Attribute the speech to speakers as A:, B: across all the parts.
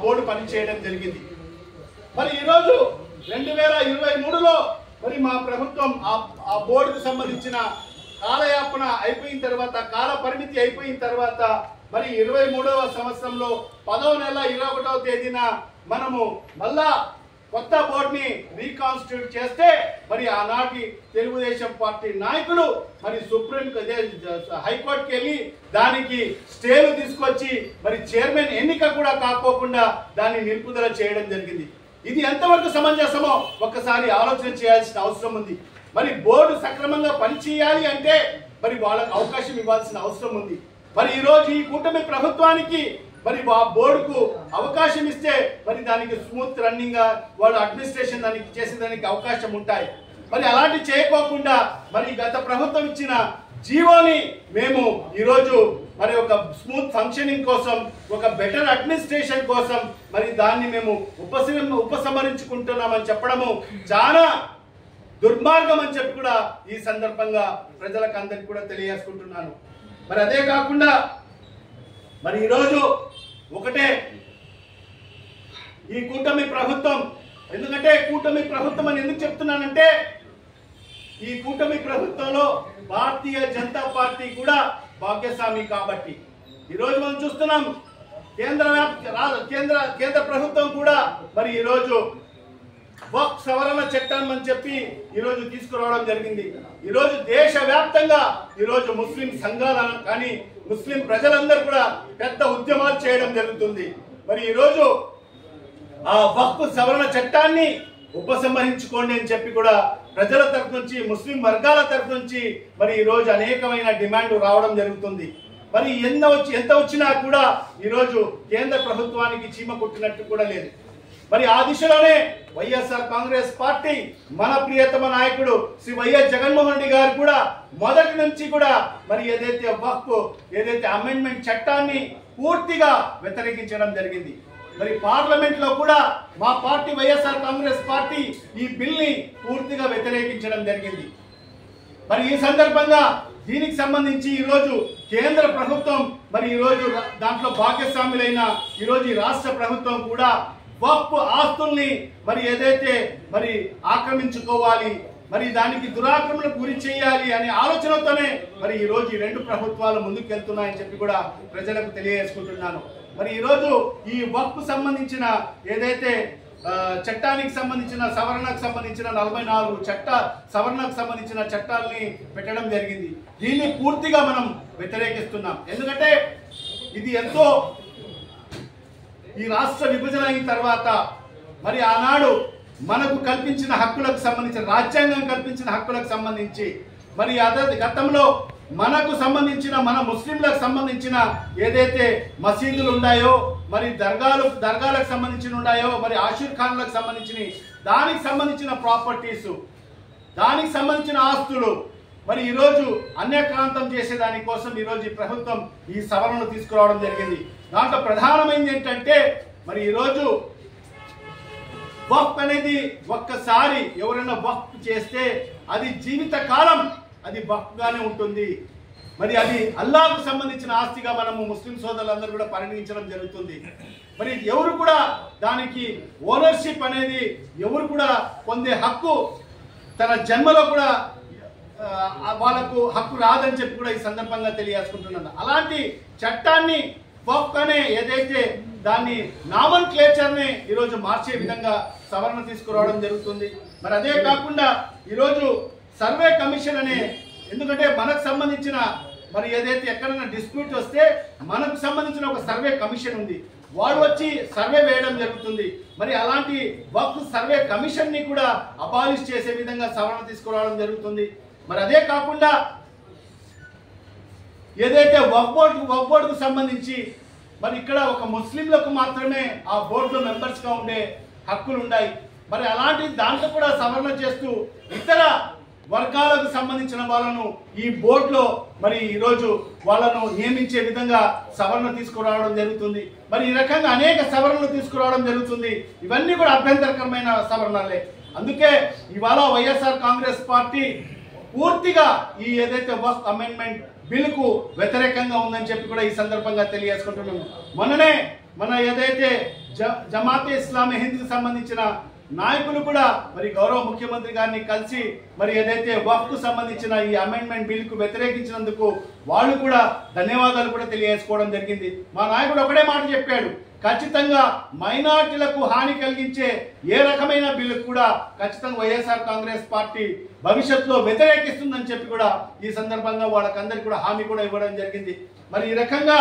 A: Board పనిచేయడం జరిగింది. మరి ఈరోజు 2023లో మరి మా ప్రభుత్వం ఆ బోర్డుకు సంబంధించిన కాలయాపన అయిపోయిన తర్వాత, కాల పరిమితి అయిపోయిన తర్వాత మరి 23వ సంవత్సరంలో 10వ నెల 21వ తేదీన మనము మళ్ళా కొత్త బోర్డుని రీకాన్స్టిట్యూట్ చేస్తే మరి ఆనాటి తెలుగుదేశం పార్టీ నాయకులు మరి హైకోర్టుకి వెళ్ళి దానికి స్టేలు తీసుకొచ్చి మరి చైర్మన్ ఎన్నిక కూడా కాకోకుండా దాన్ని నిలుపుదల చేయడం జరిగింది. ఇది ఎంతవరకు సమంజసమో ఒక్కసారి ఆలోచన చేయాల్సిన అవసరం ఉంది. మరి బోర్డు సక్రమంగా పనిచేయాలి అంటే మరి వాళ్ళకు అవకాశం ఇవ్వాల్సిన అవసరం ఉంది. మరి ఈరోజు ఈ కూటమి ప్రభుత్వానికి మరి ఆ బోర్డుకు అవకాశం ఇస్తే మరి దానికి స్మూత్ రన్నింగ్ గా వాళ్ళ అడ్మినిస్ట్రేషన్ దానికి చేసేదానికి అవకాశం ఉంటాయి. మరి అలాంటి చేయకోకుండా మరి గత ప్రభుత్వం ఇచ్చిన జీవోని మేము ఈరోజు మరి ఒక స్మూత్ ఫంక్షనింగ్ కోసం, ఒక బెటర్ అడ్మినిస్ట్రేషన్ కోసం మరి దాన్ని మేము ఉపసంహరించుకుంటున్నామని చెప్పడము చాలా దుర్మార్గం అని చెప్పి కూడా ఈ సందర్భంగా ప్రజలకు అందరికి కూడా తెలియజేసుకుంటున్నాను. మరి అదే కాకుండా మరి ఈరోజు ఒకటే ఈ కూటమి ప్రభుత్వం, ఎందుకంటే కూటమి ప్రభుత్వం అని ఎందుకు చెప్తున్నానంటే ఈ కూటమి ప్రభుత్వంలో భారతీయ జనతా పార్టీ కూడా భాగ్యస్వామి కాబట్టి ఈరోజు మనం చూస్తున్నాం. కేంద్ర ప్రభుత్వం కూడా మరి ఈరోజు వక్ఫ్ సవరణ చట్టం అని చెప్పి ఈరోజు తీసుకురావడం జరిగింది. ఈరోజు దేశవ్యాప్తంగా ఈరోజు ముస్లిం సంఘాలను కానీ ముస్లిం ప్రజలందరూ కూడా పెద్ద ఉద్యమాలు చేయడం జరుగుతుంది. మరి ఈరోజు ఆ వక్ఫ్ సవరణ చట్టాన్ని ఉపసంహరించుకోండి అని చెప్పి కూడా ప్రజల తరఫు నుంచి, ముస్లిం వర్గాల తరఫు నుంచి మరి ఈరోజు అనేకమైన డిమాండ్ రావడం జరుగుతుంది. మరి ఎంత వచ్చినా కూడా ఈరోజు కేంద్ర ప్రభుత్వానికి చీమ కొట్టినట్టు కూడా లేదు. మరి ఆ దిశలోనే వైఎస్ఆర్ కాంగ్రెస్ పార్టీ మన ప్రియతమ నాయకుడు శ్రీ వైఎస్ జగన్మోహన్ రెడ్డి గారు కూడా మొదటి నుంచి కూడా మరి ఏదైతే అమెండ్మెంట్ చట్టాన్ని పూర్తిగా వ్యతిరేకించడం జరిగింది. మరి పార్లమెంట్ లో కూడా మా పార్టీ వైఎస్ఆర్ కాంగ్రెస్ పార్టీ ఈ బిల్ని పూర్తిగా వ్యతిరేకించడం జరిగింది. మరి ఈ సందర్భంగా దీనికి సంబంధించి ఈరోజు కేంద్ర ప్రభుత్వం మరి ఈరోజు దాంట్లో భాగస్వాములైన ఈరోజు ఈ రాష్ట్ర ప్రభుత్వం కూడా వక్ఫ్ ఆస్తుల్ని మరి ఏదైతే మరి ఆక్రమించుకోవాలి, మరి దానికి దురాక్రమణకు గురి చేయాలి అనే ఆలోచనతోనే మరి ఈరోజు ఈ రెండు ప్రభుత్వాలు ముందుకెళ్తున్నాయని చెప్పి కూడా ప్రజలకు తెలియజేసుకుంటున్నాను. మరి ఈరోజు ఈ వక్ఫ్ సంబంధించిన ఏదైతే చట్టానికి సంబంధించిన సవరణకు సంబంధించిన 44 సవరణకు సంబంధించిన చట్టాలని పెట్టడం జరిగింది. దీన్ని పూర్తిగా మనం వ్యతిరేకిస్తున్నాం. ఎందుకంటే ఇది ఎంతో ఈ రాష్ట్ర విభజన అయిన తర్వాత మరి ఆనాడు మనకు కల్పించిన హక్కులకు సంబంధించిన, రాజ్యాంగం కల్పించిన హక్కులకు సంబంధించి మరి గతంలో మనకు సంబంధించిన, మన ముస్లింలకు సంబంధించిన ఏదైతే మసీదులు ఉన్నాయో, మరి దర్గాలకు సంబంధించిన ఉన్నాయో, మరి ఆషిర్ ఖాన్లకు సంబంధించిన దానికి సంబంధించిన ప్రాపర్టీస్, దానికి సంబంధించిన ఆస్తులు మరి ఈరోజు అన్యక్రాంతం చేసేదాని కోసం ఈరోజు ఈ ప్రభుత్వం ఈ సవరణలు తీసుకురావడం జరిగింది. దాంట్లో ప్రధానమైనది ఏంటంటే మరి ఈరోజు వక్ఫ్ అనేది ఒక్కసారి ఎవరైనా వక్ఫ్ చేస్తే అది జీవిత కాలం అది వక్ఫ్ గానే ఉంటుంది. మరి అది అల్లాహకు సంబంధించిన ఆస్తిగా మనము ముస్లిం సోదరులందరూ కూడా పరిగణించడం జరుగుతుంది. మరి ఎవరు కూడా దానికి ఓనర్షిప్ అనేది ఎవరు కూడా పొందే హక్కు తన జన్మలో కూడా వాళ్ళకు హక్కు రాదని చెప్పి కూడా ఈ సందర్భంగా తెలియజేసుకుంటున్నాను. అలాంటి చట్టాన్ని వక్ఫ్ అనే ఏదైతే దాన్ని నామన్క్లేచర్ని ఈరోజు మార్చే విధంగా సవరణ తీసుకురావడం జరుగుతుంది. మరి అదే కాకుండా ఈరోజు సర్వే కమిషన్ అనే, ఎందుకంటే మనకు సంబంధించిన మరి ఏదైతే ఎక్కడైనా డిస్ప్యూట్ వస్తే మనకు సంబంధించిన ఒక సర్వే కమిషన్ ఉంది, వాళ్ళు వచ్చి సర్వే వేయడం జరుగుతుంది. మరి అలాంటి వక్ఫ్ సర్వే కమిషన్ ని కూడా అబాలిష్ చేసే విధంగా సవరణ తీసుకురావడం జరుగుతుంది. మరి అదే కాకుండా ఏదైతే వక్ఫ్ బోర్డుకు సంబంధించి మరి ఇక్కడ ఒక ముస్లింలకు మాత్రమే ఆ బోర్డులో మెంబర్స్గా ఉండే హక్కులు ఉన్నాయి. మరి అలాంటి దాంట్లో కూడా సవరణ చేస్తూ ఇతర వర్గాలకు సంబంధించిన వాళ్ళను ఈ బోర్డులో మరి ఈరోజు వాళ్ళను నియమించే విధంగా సవరణ తీసుకురావడం జరుగుతుంది. మరి ఈ రకంగా అనేక సవరణలు తీసుకురావడం జరుగుతుంది. ఇవన్నీ కూడా అభ్యంతరకరమైన సవరణలే. అందుకే ఇవాళ వైఎస్ఆర్ కాంగ్రెస్ పార్టీ పూర్తిగా ఈ ఏదైతే వక్ఫ్ అమెండ్మెంట్ బిల్లుకు వ్యతిరేకంగా ఉందని చెప్పి కూడా ఈ సందర్భంగా తెలియజేసుకుంటున్నాము. మొన్ననే మన ఏదైతే జమాతే ఇస్లామీ హింద్కి సంబంధించిన నాయకులు కూడా మరి గౌరవ ముఖ్యమంత్రి గారిని కలిసి మరి ఏదైతే వక్ఫ్కు సంబంధించిన ఈ అమెండ్మెంట్ బిల్కు వ్యతిరేకించినందుకు వాళ్ళు కూడా ధన్యవాదాలు కూడా తెలియజేసుకోవడం జరిగింది. మా నాయకుడు ఒకటే మాట చెప్పాడు, ఖచ్చితంగా మైనార్టీలకు హాని కలిగించే ఏ రకమైన బిల్లు కూడా ఖచ్చితంగా వైఎస్ఆర్ కాంగ్రెస్ పార్టీ భవిష్యత్తులో వ్యతిరేకిస్తుందని చెప్పి కూడా ఈ సందర్భంగా వాళ్ళకందరికీ కూడా హామీ కూడా ఇవ్వడం జరిగింది. మరి ఈ రకంగా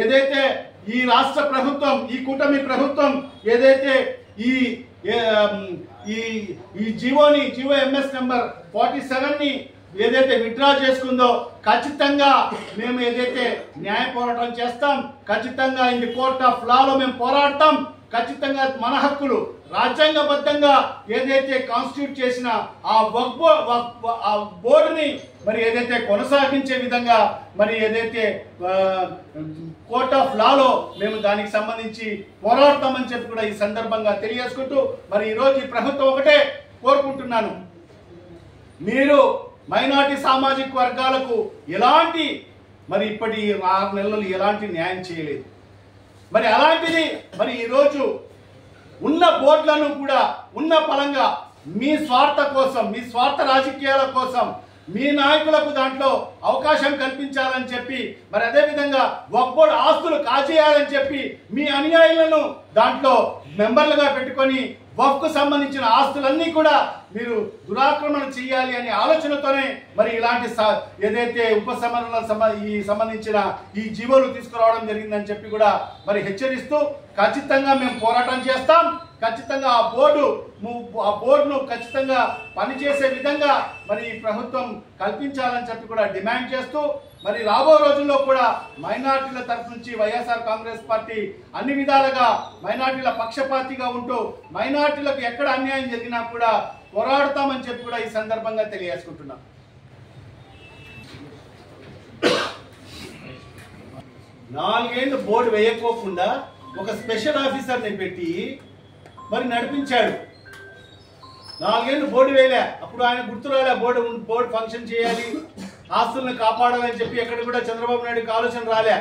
A: ఏదైతే ఈ రాష్ట్ర ప్రభుత్వం, ఈ కూటమి ప్రభుత్వం ఏదైతే ఈ జియో ఎంఎస్ నెంబర్ 47ని ఏదైతే విత్డ్రా చేసుకుందో ఖచ్చితంగా మేము ఏదైతే న్యాయ పోరాటం చేస్తాం, ఖచ్చితంగా ఇన్ ది కోర్ట్ ఆఫ్ లాలో మేము పోరాడతాం. ఖచ్చితంగా మన హక్కులు రాజ్యాంగబద్ధంగా ఏదైతే కాన్స్టిట్యూట్ చేసిన ఆ బోర్డుని మరి ఏదైతే కొనసాగించే విధంగా మరి ఏదైతే కోర్ట్ ఆఫ్ లాలో మేము దానికి సంబంధించి పోరాడతామని చెప్పి కూడా ఈ సందర్భంగా తెలియజేసుకుంటూ మరి ఈరోజు ఈ ప్రభుత్వం ఒకటే కోరుకుంటున్నాను, మీరు మైనారిటీ సామాజిక వర్గాలకు ఎలాంటి మరి ఇప్పటి 6 నెలలు ఎలాంటి న్యాయం చేయలేదు. మరి అలాంటిది మరి ఈరోజు ఉన్న బోర్డులను కూడా ఉన్న పరంగా మీ స్వార్థ కోసం, మీ స్వార్థ రాజకీయాల కోసం, మీ నాయకులకు దాంట్లో అవకాశం కల్పించాలని చెప్పి మరి అదేవిధంగా వక్ఫ్ బోర్డు ఆస్తులు కాజేయాలని చెప్పి మీ అనుయాయులను దాంట్లో మెంబర్లుగా పెట్టుకొని వక్ఫ్కు సంబంధించిన ఆస్తులన్నీ కూడా మీరు దురాక్రమణ చేయాలి అనే ఆలోచనతోనే మరి ఇలాంటి ఏదైతే ఉపసంహరణ సంబంధించిన ఈ జీవోలు తీసుకురావడం జరిగిందని చెప్పి కూడా మరి హెచ్చరిస్తూ ఖచ్చితంగా మేము పోరాటం చేస్తాం. ఖచ్చితంగా ఆ బోర్డును ఖచ్చితంగా పనిచేసే విధంగా మరి ఈ ప్రభుత్వం కల్పించాలని చెప్పి కూడా డిమాండ్ చేస్తూ మరి రాబో రోజుల్లో కూడా మైనార్టీల తరఫు నుంచి వైఎస్ఆర్ కాంగ్రెస్ పార్టీ అన్ని విధాలుగా మైనార్టీల పక్షపాతిగా ఉంటూ మైనార్టీలకు ఎక్కడ అన్యాయం జరిగినా కూడా పోరాడతామని చెప్పి కూడా ఈ సందర్భంగా తెలియజేసుకుంటున్నాం. 4 ఏళ్ళు బోర్డు వేయకోకుండా ఒక స్పెషల్ ఆఫీసర్ని పెట్టి మరి నడిపించాడు. 4 ఏళ్ళు బోర్డు వేయలే, అప్పుడు ఆయన గుర్తురాలే బోర్డు ఫంక్షన్ చేయాలి, ఆస్తులను కాపాడాలని చెప్పి ఎక్కడ కూడా చంద్రబాబు నాయుడుకి ఆలోచన రాలే.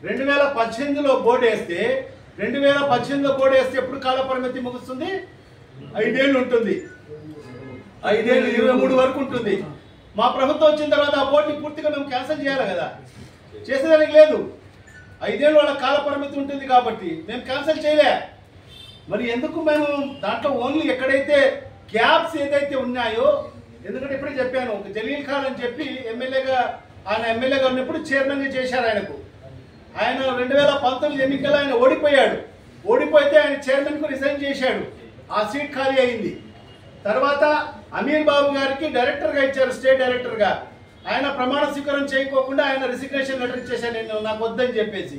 A: 2018లో బోర్డు వేస్తే 2018లో బోర్డు వేస్తే ఎప్పుడు కాల పరిమితి ముగుస్తుంది? 5 ఏళ్ళు ఉంటుంది. 5 ఏళ్ళు 23 వరకు ఉంటుంది. మా ప్రభుత్వం వచ్చిన తర్వాత ఆ బోర్డుని పూర్తిగా మేము క్యాన్సిల్ చేయాలి కదా, చేసేదానికి లేదు. 5 ఏళ్ళు వాళ్ళ కాల పరిమితి ఉంటుంది కాబట్టి మేము క్యాన్సిల్ చేయలే. మరి ఎందుకు మేము దాంట్లో ఓన్లీ ఎక్కడైతే గ్యాప్స్ ఏదైతే ఉన్నాయో, ఎందుకంటే ఇప్పుడే చెప్పాను, ఒక జలీల్ ఖాన్ అని చెప్పి ఆయన ఎమ్మెల్యేగా ఉన్నప్పుడు చైర్మన్గా చేశారు. ఆయన 2019 ఎన్నికల్లో ఆయన ఓడిపోయితే ఆయన చైర్మన్కు రిజైన్ చేశాడు, ఆ సీట్ ఖాళీ అయింది. తర్వాత అమీర్ బాబు గారికి డైరెక్టర్గా ఇచ్చారు, స్టేట్ డైరెక్టర్గా. ఆయన ప్రమాణ స్వీకారం చేయకోకుండా ఆయన రిసిగ్నేషన్ లెటర్ ఇచ్చేసాను, నేను నాకు వద్దని చెప్పేసి.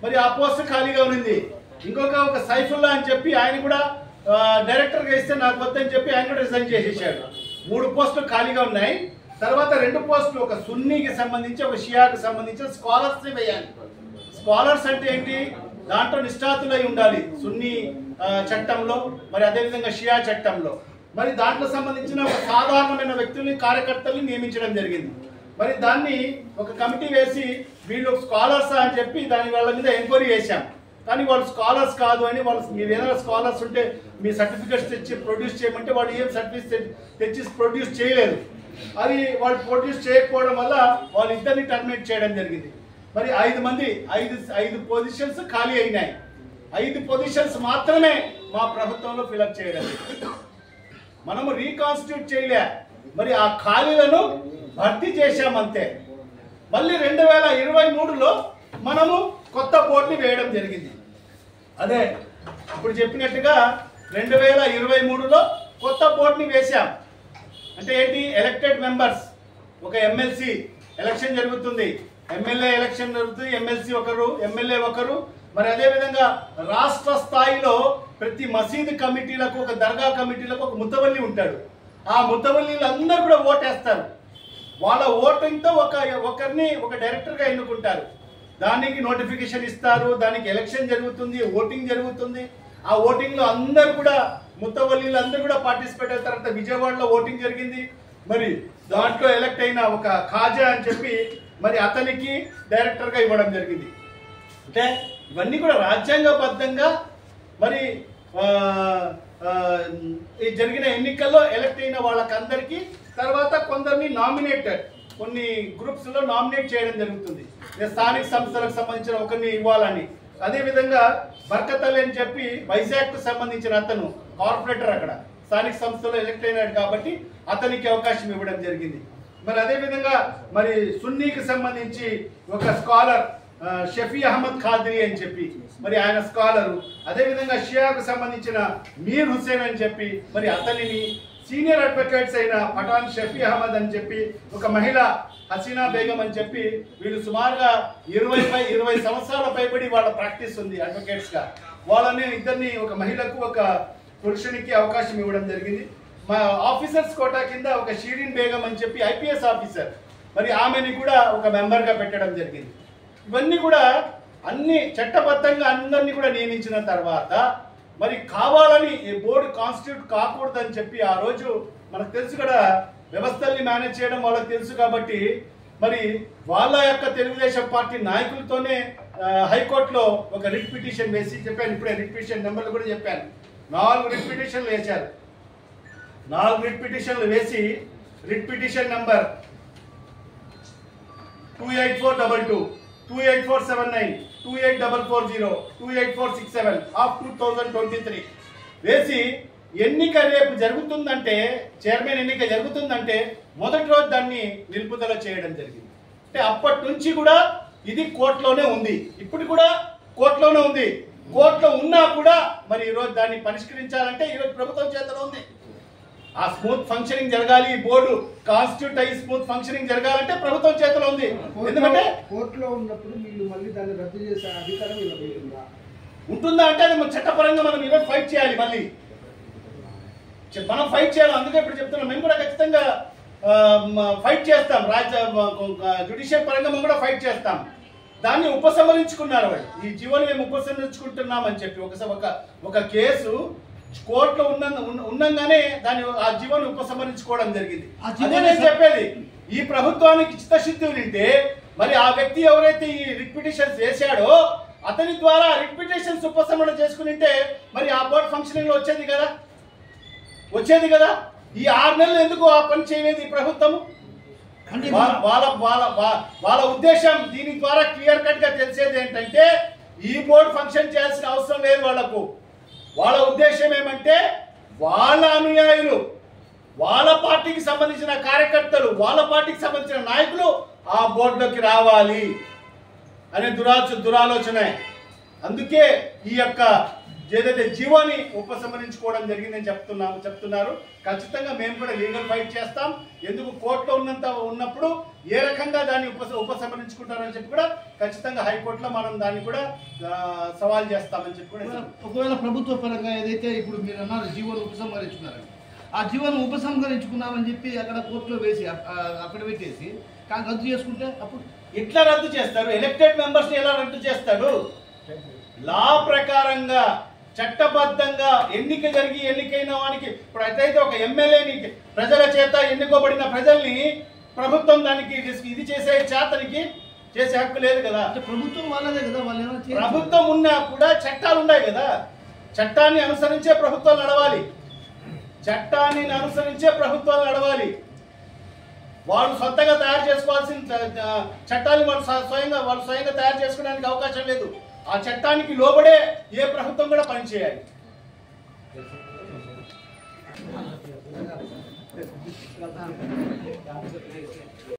A: మరి ఆ పోస్ట్ ఖాళీగా ఉంది. ఒక సైఫుల్లా అని చెప్పి ఆయన కూడా డైరెక్టర్గా ఇస్తే నాకు వద్దని చెప్పి ఆయన కూడా రిజైన్ చేసేసాడు. 3 పోస్టులు ఖాళీగా ఉన్నాయి. తర్వాత 2 పోస్టులు, ఒక సున్నీకి సంబంధించి ఒక షియాకి సంబంధించిన స్కాలర్స్ వేయాలి. స్కాలర్స్ అంటే ఏంటి? దాంట్లో నిష్ఠాతులై ఉండాలి సున్నీ చట్టంలో, మరి అదేవిధంగా షియా చట్టంలో. మరి దాంట్లో సంబంధించిన ఒక సాధారణమైన వ్యక్తుల్ని, కార్యకర్తల్ని నియమించడం జరిగింది. మరి దాన్ని ఒక కమిటీ వేసి వీళ్ళు స్కాలర్స్ అని చెప్పి దాని వాళ్ళ మీద ఎంక్వైరీ చేశాం. కానీ వాళ్ళు స్కాలర్స్ కాదు అని, మీరు ఏదైనా స్కాలర్స్ ఉంటే మీ సర్టిఫికెట్స్ తెచ్చి ప్రొడ్యూస్ చేయమంటే వాళ్ళు ఏం సర్టిఫికెట్స్ తెచ్చి ప్రొడ్యూస్ చేయలేదు. అది వాళ్ళు ప్రొడ్యూస్ చేయకపోవడం వల్ల వాళ్ళిద్దరిని టర్మినేట్ చేయడం జరిగింది. మరి 5 పొజిషన్స్ ఖాళీ అయినాయి. 5 పొజిషన్స్ మాత్రమే మా ప్రభుత్వంలో ఫిలప్ చేయడం. మనము రీకాన్స్టిట్యూట్ చేయలే, మరి ఆ ఖాళీలను భర్తీ చేశామంతే. మళ్ళీ 2023లో మనము కొత్త బోర్డుని వేయడం జరిగింది. అదే ఇప్పుడు చెప్పినట్టుగా 2023లో కొత్త బోర్డుని వేశాం. అంటే ఏంటి? ఎలక్టెడ్ మెంబర్స్, ఒక ఎమ్మెల్సీ ఎలక్షన్ జరుగుతుంది, ఎమ్మెల్యే ఎలక్షన్ జరుగుతుంది, ఎమ్మెల్సీ ఒకరు, ఎమ్మెల్యే ఒకరు. మరి అదేవిధంగా రాష్ట్ర స్థాయిలో ప్రతి మసీదు కమిటీలకు, ఒక దర్గా కమిటీలకు ఒక ముతవల్లి ఉంటాడు. ఆ ముతవల్లీలు అందరూ కూడా ఓటేస్తారు. వాళ్ళ ఓటింగ్తో ఒకరిని ఒక డైరెక్టర్గా ఎన్నుకుంటారు. దానికి నోటిఫికేషన్ ఇస్తారు, దానికి ఎలక్షన్ జరుగుతుంది, ఓటింగ్ జరుగుతుంది. ఆ ఓటింగ్లో అందరూ కూడా ముతవల్లీలు అందరూ కూడా పార్టిసిపేట్ అవుతారు. తర్వాత విజయవాడలో ఓటింగ్ జరిగింది. మరి దాంట్లో ఎలక్ట్ అయిన ఒక ఖాజా అని చెప్పి మరి అతనికి డైరెక్టర్గా ఇవ్వడం జరిగింది. అంటే ఇవన్నీ కూడా రాజ్యాంగబద్ధంగా మరి ఈ జరిగిన ఎన్నికల్లో ఎలక్ట్ అయిన వాళ్ళకందరికీ తర్వాత కొందరిని నామినేటెడ్ కొన్ని గ్రూప్స్లో నామినేట్ చేయడం జరుగుతుంది. స్థానిక సంస్థలకు సంబంధించిన ఒకరిని ఇవ్వాలని. అదేవిధంగా బర్కత్ అలీ అని చెప్పి వైజాగ్కు సంబంధించిన అతను కార్పొరేటర్ అక్కడ స్థానిక సంస్థలో ఎలక్ట్ అయినాడు కాబట్టి అతనికి అవకాశం ఇవ్వడం జరిగింది. మరి అదేవిధంగా మరి సున్నీకి సంబంధించి ఒక స్కాలర్ షఫీ అహ్మద్ ఖాద్రీ అని చెప్పి మరి ఆయన స్కాలరు, అదేవిధంగా షియాకు సంబంధించిన మీర్ హుసేన్ అని చెప్పి మరి అతనిని, సీనియర్ అడ్వకేట్స్ అయిన పఠాన్ షఫీ అహ్మద్ అని చెప్పి ఒక మహిళ హసీనా బేగం అని చెప్పి వీళ్ళు సుమారుగా 20 సంవత్సరాల పైబడి వాళ్ళ ప్రాక్టీస్ ఉంది అడ్వకేట్స్గా. వాళ్ళని ఇద్దరిని, ఒక మహిళకు ఒక పురుషునికి అవకాశం ఇవ్వడం జరిగింది. మా ఆఫీసర్స్ కోటా కింద ఒక షీరిన్ బేగం అని చెప్పి ఐపీఎస్ ఆఫీసర్ మరి ఆమెని కూడా ఒక మెంబర్గా పెట్టడం జరిగింది. ఇవన్నీ కూడా అన్ని చట్టబద్ధంగా అందరినీ కూడా నియమించిన తర్వాత మరి కావాలని ఈ బోర్డు కాన్స్టిట్యూట్ కాకూడదని చెప్పి ఆ రోజు మనకు తెలుసు కదా, వ్యవస్థల్ని మేనేజ్ చేయడం వాళ్ళకి తెలుసు కాబట్టి మరి వాళ్ళ యొక్క తెలుగుదేశం పార్టీ నాయకులతోనే హైకోర్టులో ఒక రిట్ పిటిషన్ వేసి చెప్పాను. ఇప్పుడే రిట్ పిటిషన్ నెంబర్లు కూడా చెప్పాను. 4 రిట్ పిటిషన్లు వేశారు. 4 రిట్ పిటిషన్లు వేసి రిట్ పిటిషన్ నెంబర్ 28422, 28479, 28440, 28467 ఆఫ్ 2023 వేసి ఎన్నిక రేపు జరుగుతుందంటే, చైర్మన్ ఎన్నిక జరుగుతుందంటే మొదటి రోజు దాన్ని నిలుపుదల చేయడం జరిగింది. అంటే అప్పటి నుంచి కూడా ఇది కోర్టులోనే ఉంది, ఇప్పుడు కూడా కోర్టులోనే ఉంది. కోర్టులో ఉన్నా కూడా మరి ఈరోజు దాన్ని పరిష్కరించాలంటే ఈరోజు ప్రభుత్వం చేతిలో ఉంది. ఆ స్మూత్ ఫంక్షనింగ్ జరగాలి, బోర్డు కాన్స్టిట్యూట్ అయ్యి స్మూత్ ఫంక్షనింగ్ జరగాలంటే ప్రభుత్వం చేతిలో ఉంది. ఎందుకంటే
B: కోర్టులో ఉన్నప్పుడు మీరు మళ్ళీ దాన్ని రద్దు చేసే అధికారం
A: ఉంటుందా అంటే అది చట్టపరంగా మనం ఈరోజు ఫైట్ చేయాలి, మళ్ళీ మనం ఫైట్ చేయాలి. అందుకే ఇప్పుడు చెప్తున్నాం, మేము కూడా ఖచ్చితంగా ఫైట్ చేస్తాం. జ్యుడిషియల్ పరంగా మేము కూడా ఫైట్ చేస్తాం. దాన్ని ఉపసంహరించుకున్నారు వాళ్ళు. ఈ జీవోని మేము ఉపసంహరించుకుంటున్నామని చెప్పి ఒక కేసు కోర్టులో ఉన్నంగానే దాన్ని ఆ జీవోని ఉపసంహరించుకోవడం జరిగింది. అదే నేను చెప్పేది, ఈ ప్రభుత్వానికి చిత్తశుద్ధి ఉంటే మరి ఆ వ్యక్తి ఎవరైతే ఈ రిట్ పిటిషన్స్ వేశాడో అతని ద్వారా రిట్ పిటిషన్స్ ఉపసంహరణ చేసుకుంటే మరి ఆ బోర్డు ఫంక్షనింగ్ లో వచ్చేది కదా. ఈ 6 నెలలు ఎందుకు ఆ పని చేయలేదు ఈ ప్రభుత్వము? వాళ్ళ ఉద్దేశం దీని ద్వారా క్లియర్ కట్ గా తెలిసేది ఏంటంటే ఈ బోర్డు ఫంక్షన్ చేయాల్సిన అవసరం లేదు వాళ్లకు. వాళ్ళ ఉద్దేశం ఏమంటే వాళ్ళ అనుయాయులు, వాళ్ళ పార్టీకి సంబంధించిన కార్యకర్తలు, వాళ్ళ పార్టీకి సంబంధించిన నాయకులు ఆ బోర్డులోకి రావాలి అనే దురాలోచన. అందుకే ఈ యొక్క ఏదైతే జీవోని ఉపసంహరించుకోవడం జరిగిందని చెప్తున్నారు. ఖచ్చితంగా మేము కూడా లీగల్ ఫైట్ చేస్తాం. ఎందుకు కోర్టులో ఉన్నప్పుడు ఏ రకంగా దాన్ని ఉపసంహరించుకుంటారని చెప్పి కూడా ఖచ్చితంగా హైకోర్టులో మనం దాన్ని కూడా సవాల్ చేస్తామని చెప్పి కూడా.
B: ఒకవేళ ప్రభుత్వ పరంగా ఏదైతే ఇప్పుడు మీరు అన్నారు జీవోను ఉపసంహరించుకున్నారని, ఆ జీవోను ఉపసంహరించుకున్నామని చెప్పి అక్కడ కోర్టులో వేసి అక్కడ పెట్టేసి కానీ రద్దు చేసుకుంటే అప్పుడు
A: ఎట్లా రద్దు చేస్తారు? ఎలక్టెడ్ మెంబర్స్ని ఎలా రద్దు చేస్తాడు? లా ప్రకారంగా చట్టబద్ధంగా ఎన్నిక జరిగి ఎన్నికైన వానికి ఇప్పుడు అయితే ఒక ఎమ్మెల్యేని ప్రజల చేత ఎన్నుకోబడిన ప్రజల్ని ప్రభుత్వం దానికి ఇది చేసే చేతనికి చేసే హక్కు లేదు కదా.
B: ప్రభుత్వం వాళ్ళదే కదా, వాళ్ళు
A: ప్రభుత్వం ఉన్నా కూడా చట్టాలు ఉన్నాయి కదా. చట్టాన్ని అనుసరించే ప్రభుత్వాలు నడవాలి. వాళ్ళు సొంతంగా తయారు చేసుకోవాల్సిన చట్టాన్ని వాళ్ళు స్వయంగా తయారు చేసుకోవడానికి అవకాశం లేదు. ఆ చట్టానికి లోబడే ఏ ప్రభుత్వం కూడా పనిచేయాలి.